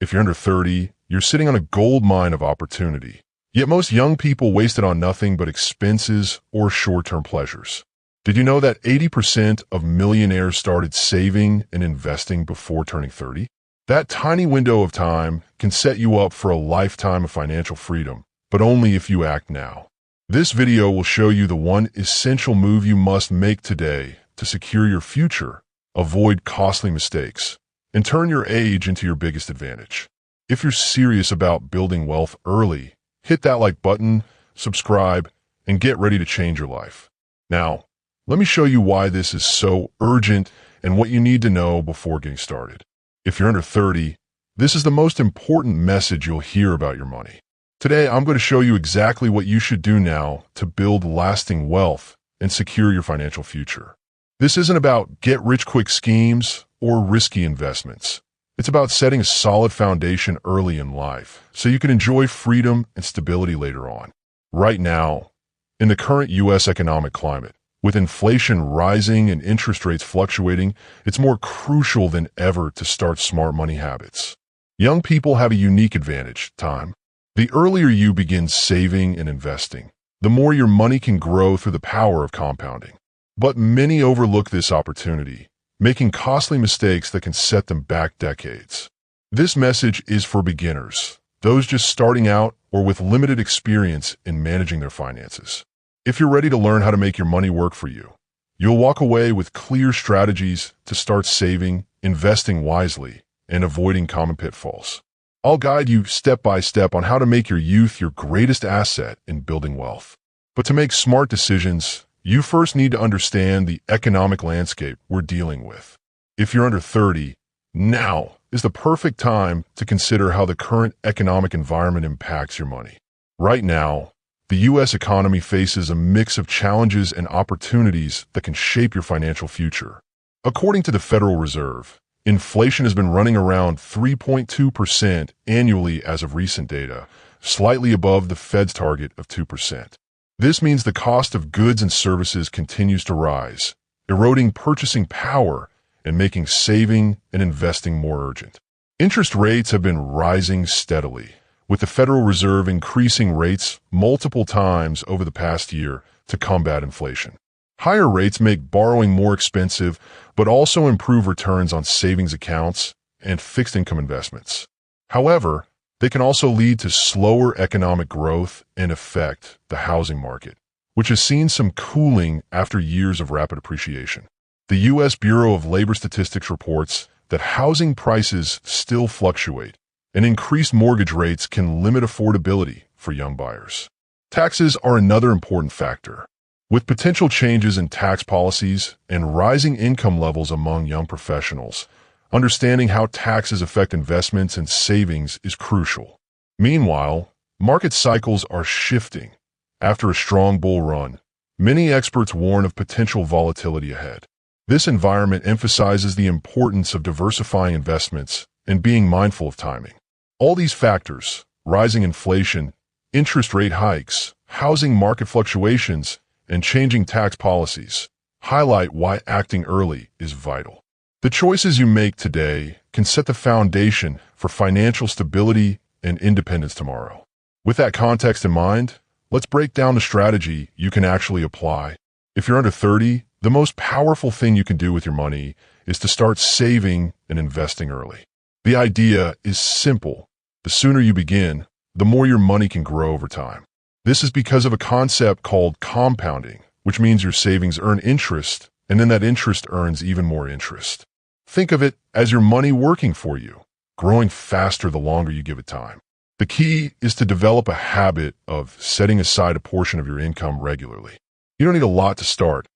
If you're under 30, you're sitting on a gold mine of opportunity. Yet most young people waste it on nothing but expenses or short-term pleasures. Did you know that 80% of millionaires started saving and investing before turning 30? That tiny window of time can set you up for a lifetime of financial freedom, but only if you act now. This video will show you the one essential move you must make today to secure your future, avoid costly mistakes, and turn your age into your biggest advantage. If you're serious about building wealth early, hit that like button, subscribe, and get ready to change your life. Now, let me show you why this is so urgent and what you need to know before getting started. If you're under 30, this is the most important message you'll hear about your money. Today, I'm going to show you exactly what you should do now to build lasting wealth and secure your financial future. This isn't about get-rich-quick schemes or risky investments. It's about setting a solid foundation early in life so you can enjoy freedom and stability later on. Right now, in the current U.S. economic climate, with inflation rising and interest rates fluctuating, it's more crucial than ever to start smart money habits. Young people have a unique advantage: time. The earlier you begin saving and investing, the more your money can grow through the power of compounding. But many overlook this opportunity, making costly mistakes that can set them back decades. This message is for beginners, those just starting out or with limited experience in managing their finances. If you're ready to learn how to make your money work for you, you'll walk away with clear strategies to start saving, investing wisely, and avoiding common pitfalls. I'll guide you step by step on how to make your youth your greatest asset in building wealth. But to make smart decisions, you first need to understand the economic landscape we're dealing with. If you're under 30, now is the perfect time to consider how the current economic environment impacts your money. Right now, the U.S. economy faces a mix of challenges and opportunities that can shape your financial future. According to the Federal Reserve, inflation has been running around 3.2% annually as of recent data, slightly above the Fed's target of 2%. This means the cost of goods and services continues to rise, eroding purchasing power and making saving and investing more urgent. Interest rates have been rising steadily, with the Federal Reserve increasing rates multiple times over the past year to combat inflation. Higher rates make borrowing more expensive, but also improve returns on savings accounts and fixed income investments. However, they can also lead to slower economic growth and affect the housing market, which has seen some cooling after years of rapid appreciation. The U.S. Bureau of Labor Statistics reports that housing prices still fluctuate, and increased mortgage rates can limit affordability for young buyers. Taxes are another important factor. With potential changes in tax policies and rising income levels among young professionals, understanding how taxes affect investments and savings is crucial. Meanwhile, market cycles are shifting. After a strong bull run, many experts warn of potential volatility ahead. This environment emphasizes the importance of diversifying investments and being mindful of timing. All these factors, rising inflation, interest rate hikes, housing market fluctuations, and changing tax policies, highlight why acting early is vital. The choices you make today can set the foundation for financial stability and independence tomorrow. With that context in mind, let's break down the strategy you can actually apply. If you're under 30, the most powerful thing you can do with your money is to start saving and investing early. The idea is simple. The sooner you begin, the more your money can grow over time. This is because of a concept called compounding, which means your savings earn interest, and then that interest earns even more interest. Think of it as your money working for you, growing faster the longer you give it time. The key is to develop a habit of setting aside a portion of your income regularly. You don't need a lot to start.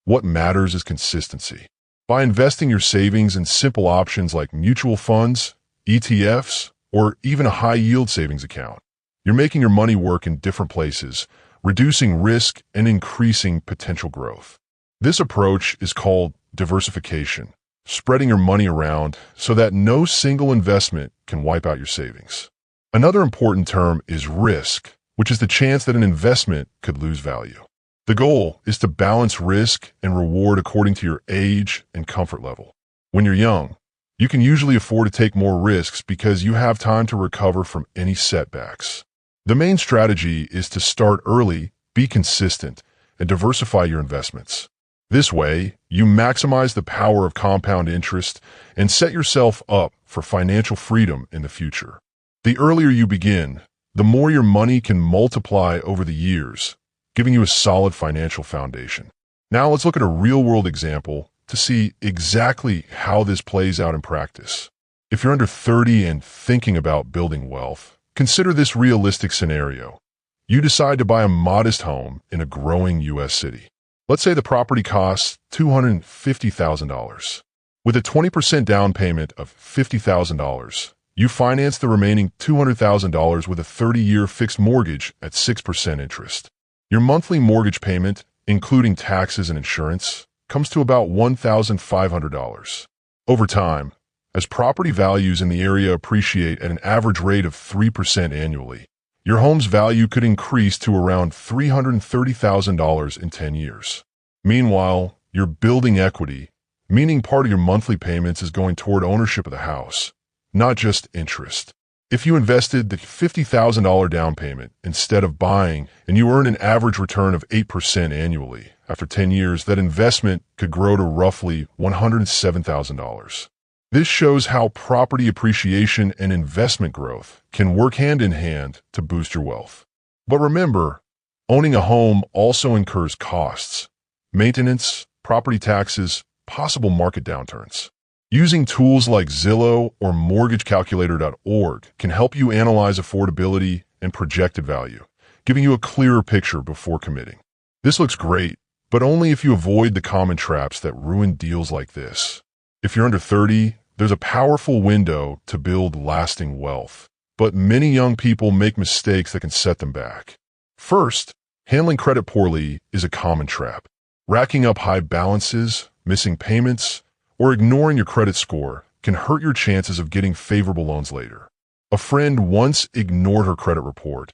What matters is consistency. By investing your savings in simple options like mutual funds, ETFs, or even a high-yield savings account, you're making your money work in different places, reducing risk and increasing potential growth. This approach is called diversification, spreading your money around so that no single investment can wipe out your savings. Another important term is risk, which is the chance that an investment could lose value. The goal is to balance risk and reward according to your age and comfort level. When you're young, You can usually afford to take more risks because you have time to recover from any setbacks. The main strategy is to start early, be consistent, and diversify your investments. This way, you maximize the power of compound interest and set yourself up for financial freedom in the future. The earlier you begin, the more your money can multiply over the years, giving you a solid financial foundation. Now let's look at a real-world example to see exactly how this plays out in practice. If you're under 30 and thinking about building wealth, consider this realistic scenario. You decide to buy a modest home in a growing U.S. city. Let's say the property costs $250,000. With a 20% down payment of $50,000, you finance the remaining $200,000 with a 30-year fixed mortgage at 6% interest. Your monthly mortgage payment, including taxes and insurance, comes to about $1,500. Over time, as property values in the area appreciate at an average rate of 3% annually, your home's value could increase to around $330,000 in 10 years. Meanwhile, you're building equity, meaning part of your monthly payments is going toward ownership of the house, not just interest. If you invested the $50,000 down payment instead of buying and you earn an average return of 8% annually, after 10 years, that investment could grow to roughly $107,000. This shows how property appreciation and investment growth can work hand in hand to boost your wealth. But remember, owning a home also incurs costs: maintenance, property taxes, possible market downturns. Using tools like Zillow or MortgageCalculator.org can help you analyze affordability and projected value, giving you a clearer picture before committing. This looks great, but only if you avoid the common traps that ruin deals like this. If you're under 30, there's a powerful window to build lasting wealth, but many young people make mistakes that can set them back. First, handling credit poorly is a common trap. Racking up high balances, missing payments, or ignoring your credit score can hurt your chances of getting favorable loans later. A friend once ignored her credit report,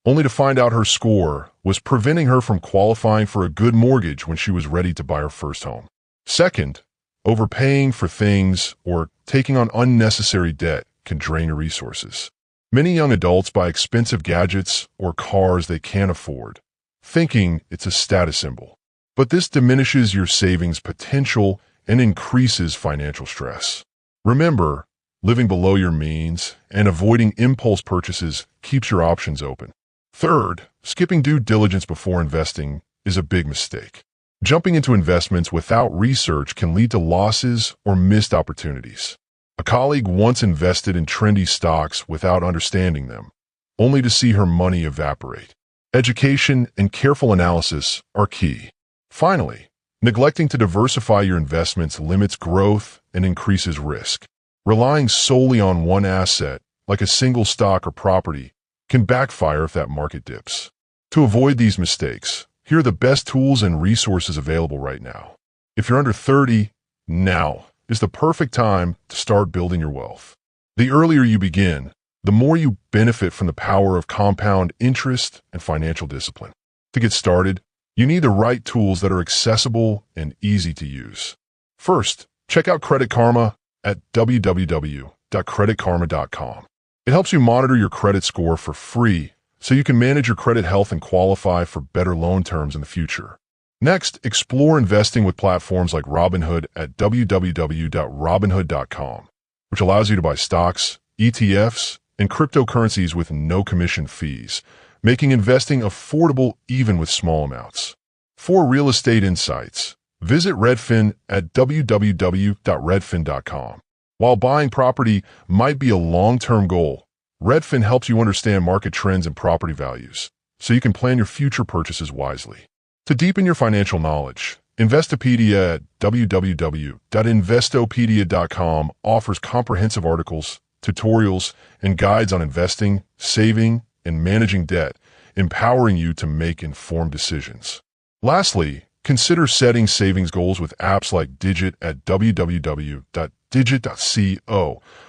only to find out her score was preventing her from qualifying for a good mortgage when she was ready to buy her first home. Second, overpaying for things or taking on unnecessary debt can drain your resources. Many young adults buy expensive gadgets or cars they can't afford, thinking it's a status symbol. But this diminishes your savings potential and increases financial stress. Remember, living below your means and avoiding impulse purchases keeps your options open. Third, skipping due diligence before investing is a big mistake. Jumping into investments without research can lead to losses or missed opportunities. A colleague once invested in trendy stocks without understanding them, only to see her money evaporate. Education and careful analysis are key. Finally, neglecting to diversify your investments limits growth and increases risk. Relying solely on one asset, like a single stock or property, can backfire if that market dips. To avoid these mistakes, here are the best tools and resources available right now. If you're under 30, now is the perfect time to start building your wealth. The earlier you begin, the more you benefit from the power of compound interest and financial discipline. To get started, you need the right tools that are accessible and easy to use. First, check out Credit Karma at www.creditkarma.com. It helps you monitor your credit score for free so you can manage your credit health and qualify for better loan terms in the future. Next, explore investing with platforms like Robinhood at www.robinhood.com, which allows you to buy stocks, ETFs, and cryptocurrencies with no commission fees, making investing affordable even with small amounts. For real estate insights, visit Redfin at www.redfin.com. While buying property might be a long-term goal, Redfin helps you understand market trends and property values, so you can plan your future purchases wisely. To deepen your financial knowledge, Investopedia at www.investopedia.com offers comprehensive articles, tutorials, and guides on investing, saving, and managing debt, empowering you to make informed decisions. Lastly, consider setting savings goals with apps like Digit at www.digit.co,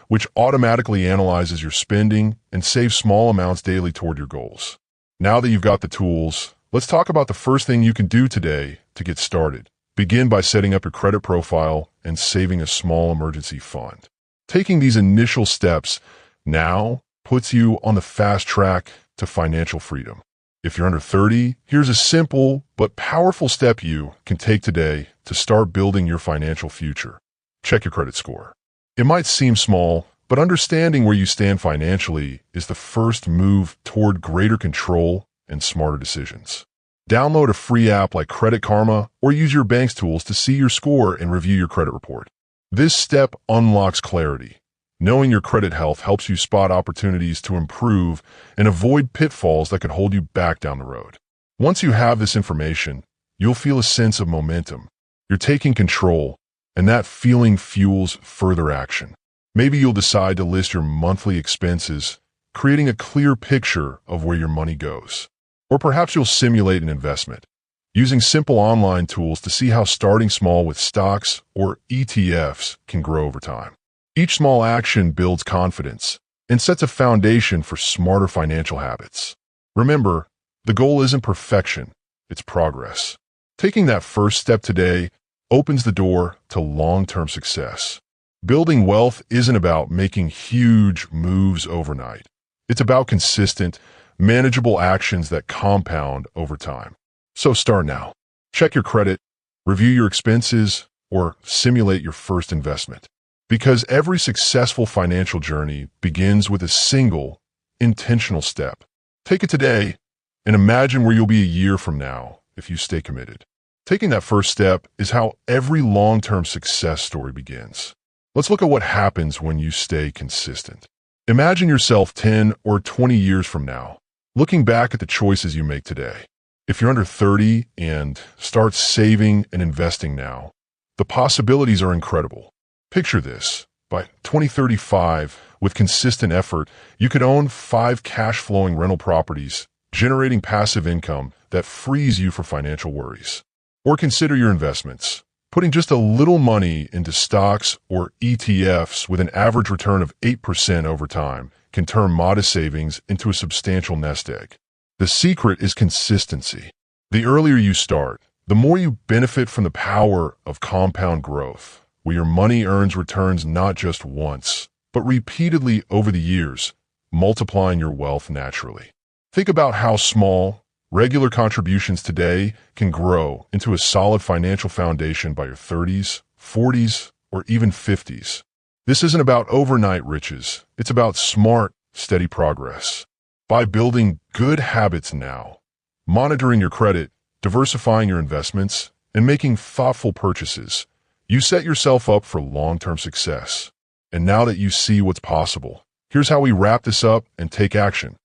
which automatically analyzes your spending and saves small amounts daily toward your goals. Now that you've got the tools, let's talk about the first thing you can do today to get started. Begin by setting up your credit profile and saving a small emergency fund. Taking these initial steps now puts you on the fast track to financial freedom. If you're under 30, here's a simple but powerful step you can take today to start building your financial future. Check your credit score. It might seem small, but understanding where you stand financially is the first move toward greater control and smarter decisions. Download a free app like Credit Karma or use your bank's tools to see your score and review your credit report. This step unlocks clarity. Knowing your credit health helps you spot opportunities to improve and avoid pitfalls that could hold you back down the road. Once you have this information, you'll feel a sense of momentum. You're taking control, and that feeling fuels further action. Maybe you'll decide to list your monthly expenses, creating a clear picture of where your money goes. Or perhaps you'll simulate an investment, using simple online tools to see how starting small with stocks or ETFs can grow over time. Each small action builds confidence and sets a foundation for smarter financial habits. Remember, the goal isn't perfection, it's progress. Taking that first step today opens the door to long-term success. Building wealth isn't about making huge moves overnight. It's about consistent, manageable actions that compound over time. So start now. Check your credit, review your expenses, or simulate your first investment. Because every successful financial journey begins with a single, intentional step. Take it today and imagine where you'll be a year from now if you stay committed. Taking that first step is how every long-term success story begins. Let's look at what happens when you stay consistent. Imagine yourself 10 or 20 years from now, looking back at the choices you make today. If you're under 30 and start saving and investing now, the possibilities are incredible. Picture this. By 2035, with consistent effort, you could own 5 cash-flowing rental properties, generating passive income that frees you from financial worries. Or consider your investments. Putting just a little money into stocks or ETFs with an average return of 8% over time can turn modest savings into a substantial nest egg. The secret is consistency. The earlier you start, the more you benefit from the power of compound growth, where your money earns returns not just once, but repeatedly over the years, multiplying your wealth naturally. Think about how small, regular contributions today can grow into a solid financial foundation by your 30s, 40s, or even 50s. This isn't about overnight riches. It's about smart, steady progress. By building good habits now, monitoring your credit, diversifying your investments, and making thoughtful purchases, you set yourself up for long-term success. And now that you see what's possible, here's how we wrap this up and take action.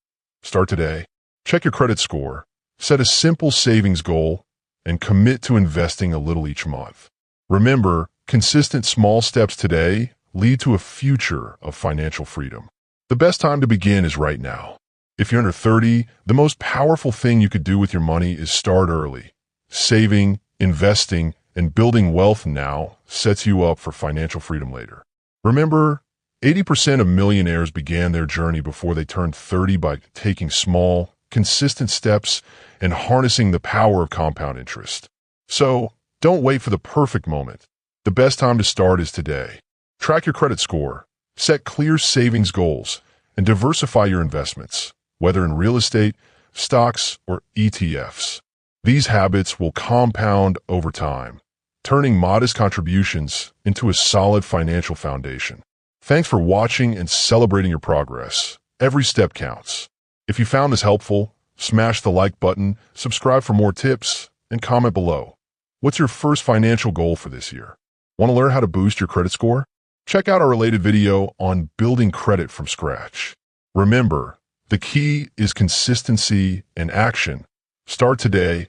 Start today. Check your credit score, set a simple savings goal, and commit to investing a little each month. Remember, consistent small steps today lead to a future of financial freedom. The best time to begin is right now. If you're under 30, the most powerful thing you could do with your money is start early. Saving, investing, and building wealth now sets you up for financial freedom later. Remember, 80% of millionaires began their journey before they turned 30 by taking small, consistent steps and harnessing the power of compound interest. So, don't wait for the perfect moment. The best time to start is today. Track your credit score, set clear savings goals, and diversify your investments, whether in real estate, stocks, or ETFs. These habits will compound over time, turning modest contributions into a solid financial foundation. Thanks for watching and celebrating your progress. Every step counts. If you found this helpful, smash the like button, subscribe for more tips, and comment below. What's your first financial goal for this year? Want to learn how to boost your credit score? Check out our related video on building credit from scratch. Remember, the key is consistency and action. Start today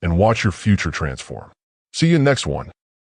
and watch your future transform. See you in the next one.